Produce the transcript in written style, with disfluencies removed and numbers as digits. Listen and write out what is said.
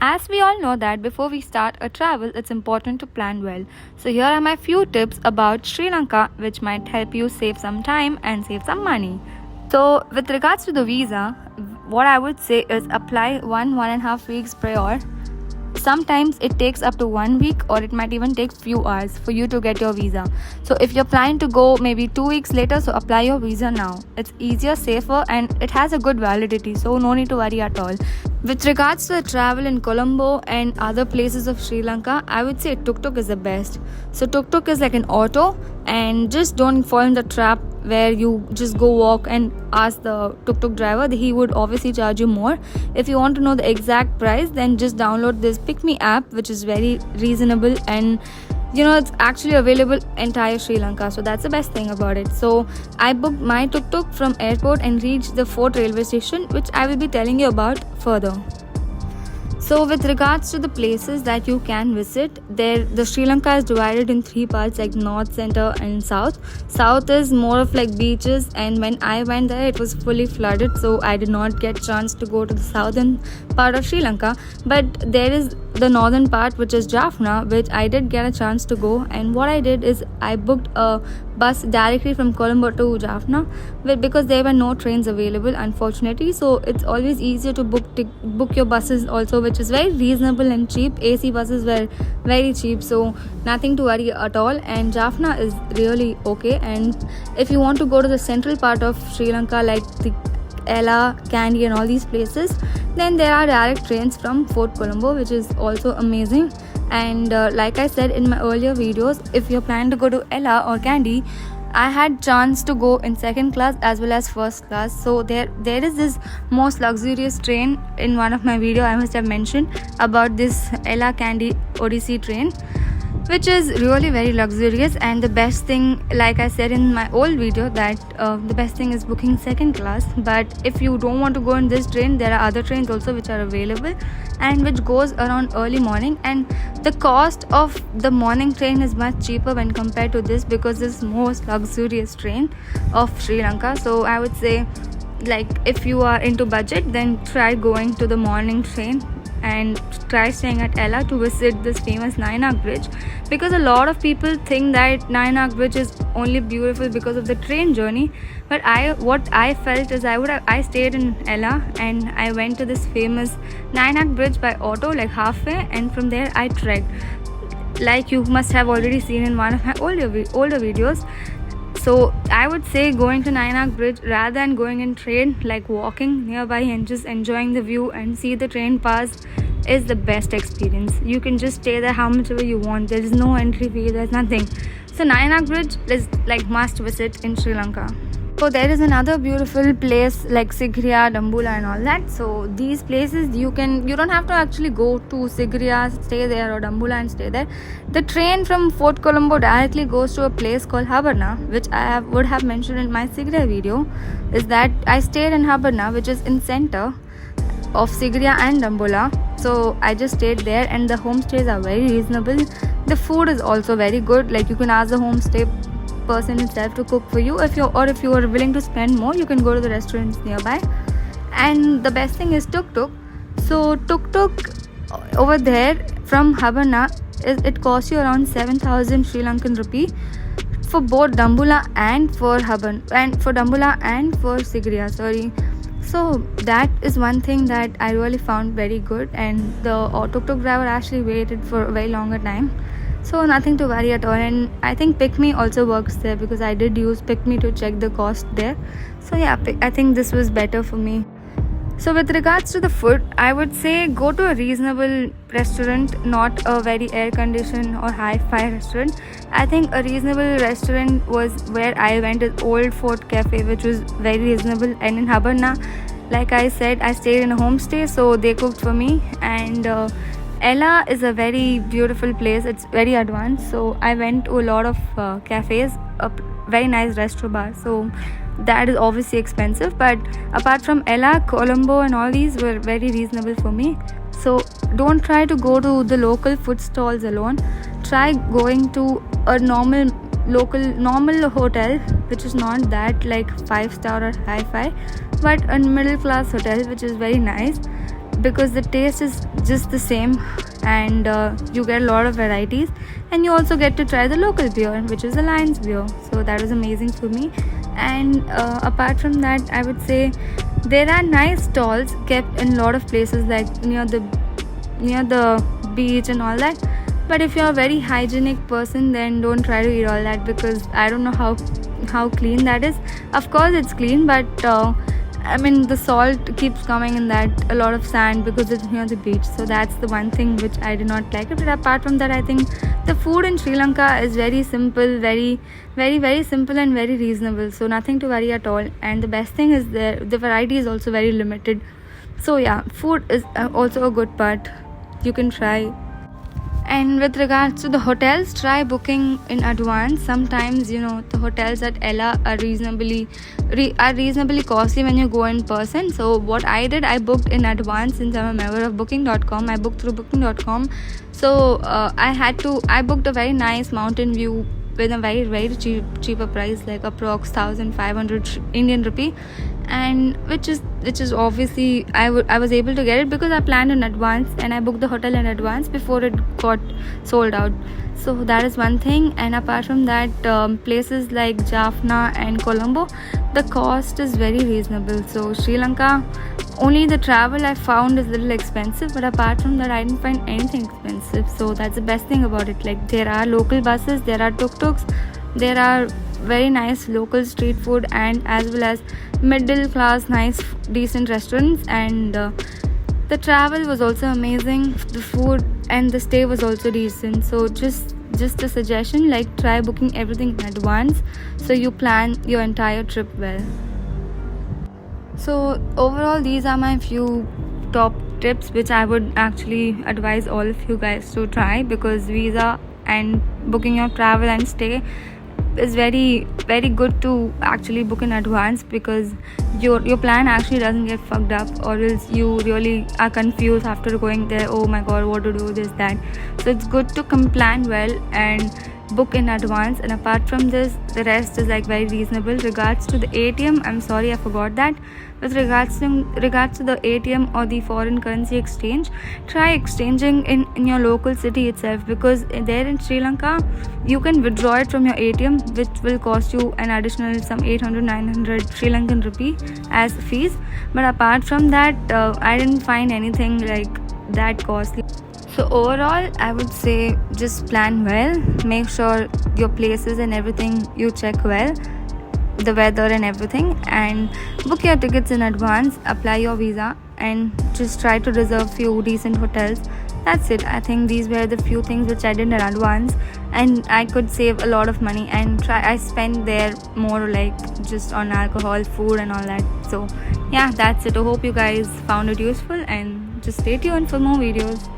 As we all know that before we start a travel, it's important to plan well. So here are my few tips about Sri Lanka which might help you save some time and save some money. So with regards to the visa, what I would say is apply 1.5 weeks prior. Sometimes it takes up to 1 week or it might even take few hours for you to get your visa. So if you're planning to go maybe 2 weeks later, so apply your visa now. It's easier, safer, and it has a good validity, so no need to worry at all. With regards to the travel in Colombo and other places of Sri Lanka, I would say tuk-tuk is the best. So tuk-tuk is like an auto, and just don't fall in the trap where you just go walk and ask the tuk-tuk driver. He would obviously charge you more. If you want to know the exact price, then just download this Pick Me app, which is very reasonable, and it's actually available entire Sri Lanka, so that's the best thing about it. So I booked my tuk-tuk from airport and reached the Fort railway station, which I will be telling you about further. So with regards to the places that you can visit, the Sri Lanka is divided in 3 parts, like north, center and south. South is more of like beaches, and when I went there it was fully flooded, so I did not get chance to go to the southern part of Sri Lanka. But there is the northern part, which is Jaffna, which I did get a chance to go. And what I did is I booked a bus directly from Colombo to Jaffna, because there were no trains available, unfortunately. So it's always easier to book your buses also, which is very reasonable and cheap. AC buses were very cheap, so nothing to worry at all. And Jaffna is really okay. And if you want to go to the central part of Sri Lanka, like the Ella, Kandy and all these places, then there are direct trains from Fort Colombo, which is also amazing. And like I said in my earlier videos, if you're planning to go to Ella or Kandy, I had chance to go in second class as well as first class. So there is this most luxurious train. In one of my video I must have mentioned about this Ella Kandy Odyssey train, which is really very luxurious. And the best thing, like I said in my old video, that the best thing is booking second class. But if you don't want to go in this train, there are other trains also which are available and which goes around early morning, and the cost of the morning train is much cheaper when compared to this, because this is most luxurious train of Sri Lanka. So I would say, like, if you are into budget, then try going to the morning train and try staying at Ella to visit this famous Nayanak Bridge, because a lot of people think that Nayanak Bridge is only beautiful because of the train journey. But what I felt is I stayed in Ella and I went to this famous Nayanak Bridge by auto, like halfway, and from there I trekked, like you must have already seen in one of my older videos. So I would say going to Nayanak Bridge rather than going in train, like walking nearby and just enjoying the view and see the train pass, is the best experience. You can just stay there how much ever you want. There is no entry fee, there's nothing. So Nayanak Bridge is like must visit in Sri Lanka. So there is another beautiful place like Sigiriya, Dambulla and all that. So these places you don't have to actually go to Sigiriya, stay there, or Dambulla and stay there. The train from Fort Colombo directly goes to a place called Habarna, which I would have mentioned in my Sigiriya video. Is that I stayed in Habarna, which is in center of Sigiriya and Dambulla. So I just stayed there, and the homestays are very reasonable. The food is also very good. Like you can ask the homestay person itself to cook for you. If you are willing to spend more, you can go to the restaurants nearby. And the best thing is tuk-tuk. So tuk-tuk over there from Habarna, it costs you around 7,000 Sri Lankan rupee for both Dambulla and for Dambulla and for Sigiriya, sorry. So that is one thing that I really found very good, and the tuk-tuk driver actually waited for a very longer time. So nothing to worry at all. And I think Pick Me also works there, because I did use Pick Me to check the cost there. So yeah, I think this was better for me. So with regards to the food, I would say go to a reasonable restaurant, not a very air-conditioned or hi-fi restaurant. I think a reasonable restaurant was where I went, is Old Fort Cafe, which was very reasonable. And in Habarna, like I said, I stayed in a homestay, so they cooked for me. And Ella is a very beautiful place. It's very advanced. So I went to a lot of cafes, a very nice restaurant bar. So that is obviously expensive. But apart from Ella, Colombo and all these were very reasonable for me. So don't try to go to the local food stalls alone. Try going to a normal hotel, which is not that like 5-star or hi-fi, but a middle class hotel which is very nice. because the taste is just the same, and you get a lot of varieties, and you also get to try the local beer, which is the Lion's beer. So that was amazing for me. And apart from that, I would say there are nice stalls kept in a lot of places, like near the beach and all that. But if you're a very hygienic person, then don't try to eat all that, because I don't know how clean that is. Of course it's clean, but I mean, the salt keeps coming in that, a lot of sand, because it's near the beach. So that's the one thing which I did not like. But apart from that, I think the food in Sri Lanka is very simple, very very simple, and very reasonable. So nothing to worry at all. And the best thing is the variety is also very limited. So yeah, food is also a good part. You can try. And with regards to the hotels, try booking in advance. Sometimes the hotels at Ella are reasonably costly when you go in person. So what I did, I booked in advance. Since I'm a member of booking.com, I booked through booking.com. So I booked a very nice mountain view with a very cheaper price, like approx 1,500 Indian rupee, and which is obviously I was able to get it because I planned in advance, and I booked the hotel in advance before it got sold out. So that is one thing. And apart from that, places like Jaffna and Colombo, the cost is very reasonable. So Sri Lanka, only the travel I found is a little expensive, but apart from that, I didn't find anything expensive. So that's the best thing about it. Like, there are local buses, there are tuk-tuks, there are very nice local street food, and as well as middle class nice decent restaurants. And the travel was also amazing. The food and the stay was also decent. So just a suggestion, like, try booking everything in advance so you plan your entire trip well. So overall, these are my few top tips which I would actually advise all of you guys to try, because visa and booking your travel and stay is very good to actually book in advance, because your plan actually doesn't get fucked up, or else you really are confused after going there. Oh my god, what to do, this, that. So it's good to plan well and book in advance. And apart from this, the rest is like very reasonable. Regards to the ATM, I'm sorry I forgot that. With regards to the ATM or the foreign currency exchange, try exchanging in your local city itself, because there in Sri Lanka you can withdraw it from your ATM, which will cost you an additional some 800-900 Sri Lankan rupee as fees. But apart from that, I didn't find anything like that costly. So overall, I would say just plan well, make sure your places and everything you check well, the weather and everything, and book your tickets in advance, apply your visa, and just try to reserve few decent hotels. That's it. I think these were the few things which I did in advance, and I could save a lot of money. And I spent there more like just on alcohol, food and all that. So yeah, that's it. I hope you guys found it useful, and just stay tuned for more videos.